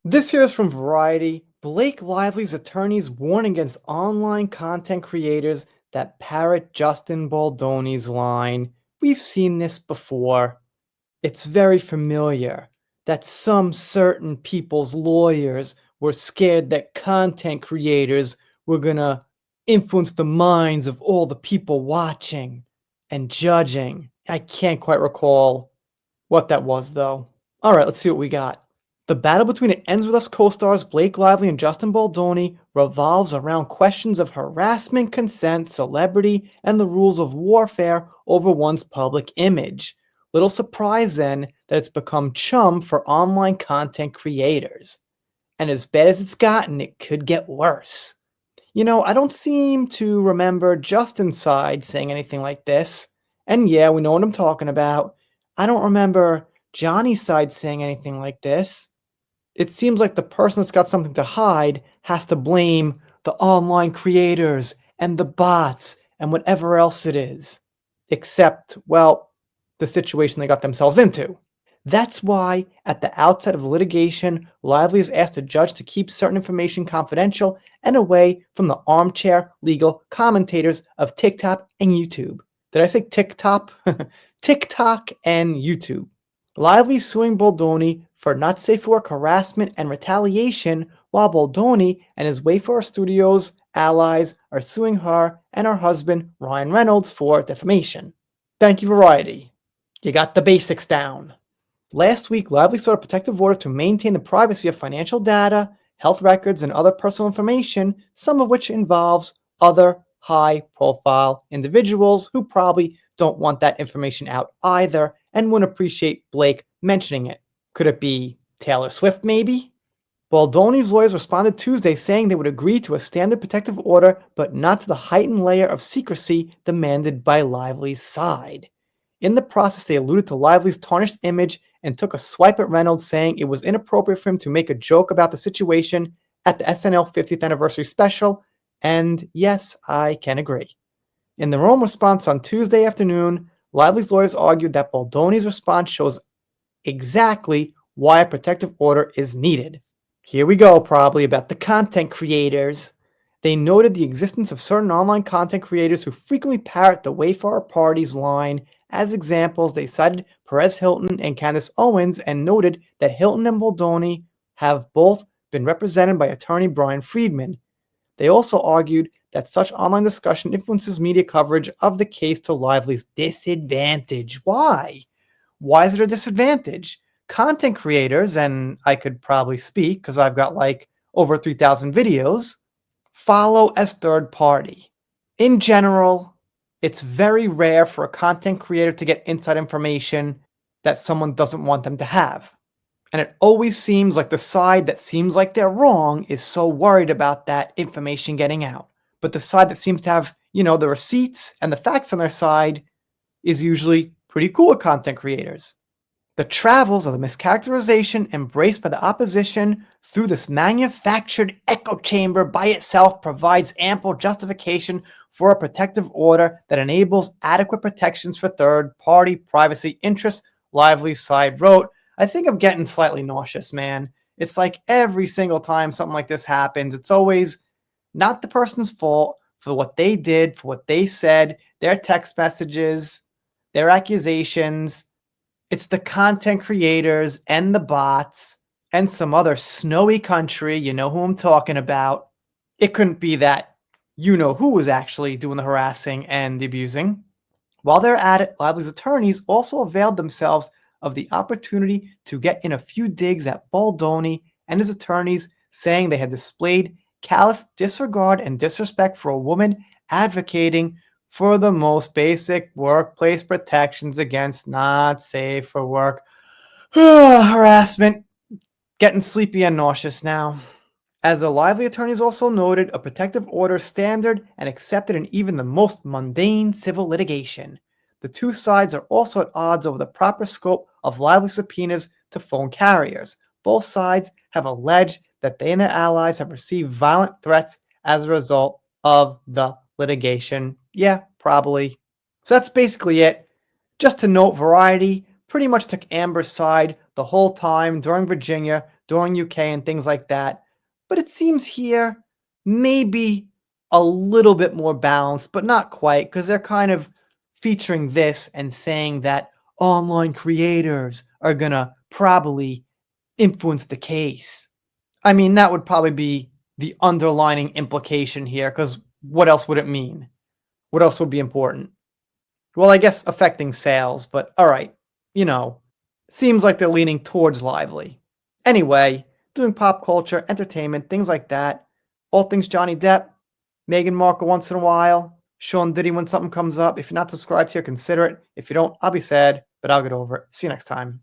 This here is from Variety. Blake Lively's attorneys warn against online content creators that parrot Justin Baldoni's line. We've seen this before. It's very familiar that some certain people's lawyers were scared that content creators were gonna influence the minds of all the people watching and judging. I can't quite recall what that was though. All right, let's see what we got. The battle between It Ends With Us co-stars Blake Lively and Justin Baldoni revolves around questions of harassment, consent, celebrity, and the rules of warfare over one's public image. Little surprise then that it's become chum for online content creators. And as bad as it's gotten, it could get worse. I don't seem to remember Justin's side saying anything like this. And yeah, we know what I'm talking about. I don't remember Johnny's side saying anything like this. It seems like the person that's got something to hide has to blame the online creators and the bots and whatever else it is. Except, well, the situation they got themselves into. That's why, at the outset of litigation, Lively has asked a judge to keep certain information confidential and away from the armchair legal commentators of TikTok and YouTube. Did I say TikTok? TikTok and YouTube. Lively suing Baldoni for not safe for work harassment and retaliation, while Baldoni and his Wayfarer Studios allies are suing her and her husband, Ryan Reynolds, for defamation. Thank you, Variety. You got the basics down. Last week, Lively sought a protective order to maintain the privacy of financial data, health records, and other personal information, some of which involves other high-profile individuals who probably don't want that information out either and wouldn't appreciate Blake mentioning it. Could it be Taylor Swift, maybe? Baldoni's lawyers responded Tuesday saying they would agree to a standard protective order, but not to the heightened layer of secrecy demanded by Lively's side. In the process, they alluded to Lively's tarnished image and took a swipe at Reynolds, saying it was inappropriate for him to make a joke about the situation at the SNL 50th anniversary special, and yes, I can agree. In their own response on Tuesday afternoon, Lively's lawyers argued that Baldoni's response shows exactly why a protective order is needed. Here we go, probably about the content creators. They noted the existence of certain online content creators who frequently parrot the Wayfarer Parties line. As examples, they cited Perez Hilton and Candace Owens and noted that Hilton and Baldoni have both been represented by attorney Brian Friedman. They also argued that such online discussion influences media coverage of the case to Lively's disadvantage. Why? Why is it a disadvantage? Content creators, and I could probably speak because I've got like over 3,000 videos, follow as third party. In general, it's very rare for a content creator to get inside information that someone doesn't want them to have. And it always seems like the side that seems like they're wrong is so worried about that information getting out. But the side that seems to have, the receipts and the facts on their side is usually pretty cool with content creators. The travels of the mischaracterization embraced by the opposition through this manufactured echo chamber by itself provides ample justification for a protective order that enables adequate protections for third-party privacy interests, Lively's side wrote. I think I'm getting slightly nauseous, man. It's like every single time something like this happens, it's always not the person's fault for what they did, for what they said, their text messages, their accusations. It's the content creators and the bots and some other snowy country, you know who I'm talking about. It couldn't be that who was actually doing the harassing and the abusing. While they're at it, Lively's attorneys also availed themselves of the opportunity to get in a few digs at Baldoni and his attorneys, saying they had displayed callous disregard and disrespect for a woman advocating for the most basic workplace protections against not safe for work harassment. Getting sleepy and nauseous now. As the Lively attorneys also noted, a protective order standard and accepted in even the most mundane civil litigation. The two sides are also at odds over the proper scope of Lively subpoenas to phone carriers. Both sides have alleged that they and their allies have received violent threats as a result of the litigation. Yeah, probably. So that's basically it. Just to note, Variety pretty much took Amber's side the whole time during Virginia during UK and things like that. But it seems here maybe a little bit more balanced, but not quite, because they're kind of featuring this and saying that online creators are gonna probably influence the case. I mean, that would probably be the underlining implication here, because what else would it mean? What else would be important? Well, I guess affecting sales, but all right, you know, seems like they're leaning towards lively. Anyway, doing pop culture, entertainment, things like that. All things Johnny Depp, Meghan Markle once in a while, Sean Diddy when something comes up. If you're not subscribed here, consider it. If you don't, I'll be sad, but I'll get over it. See you next time.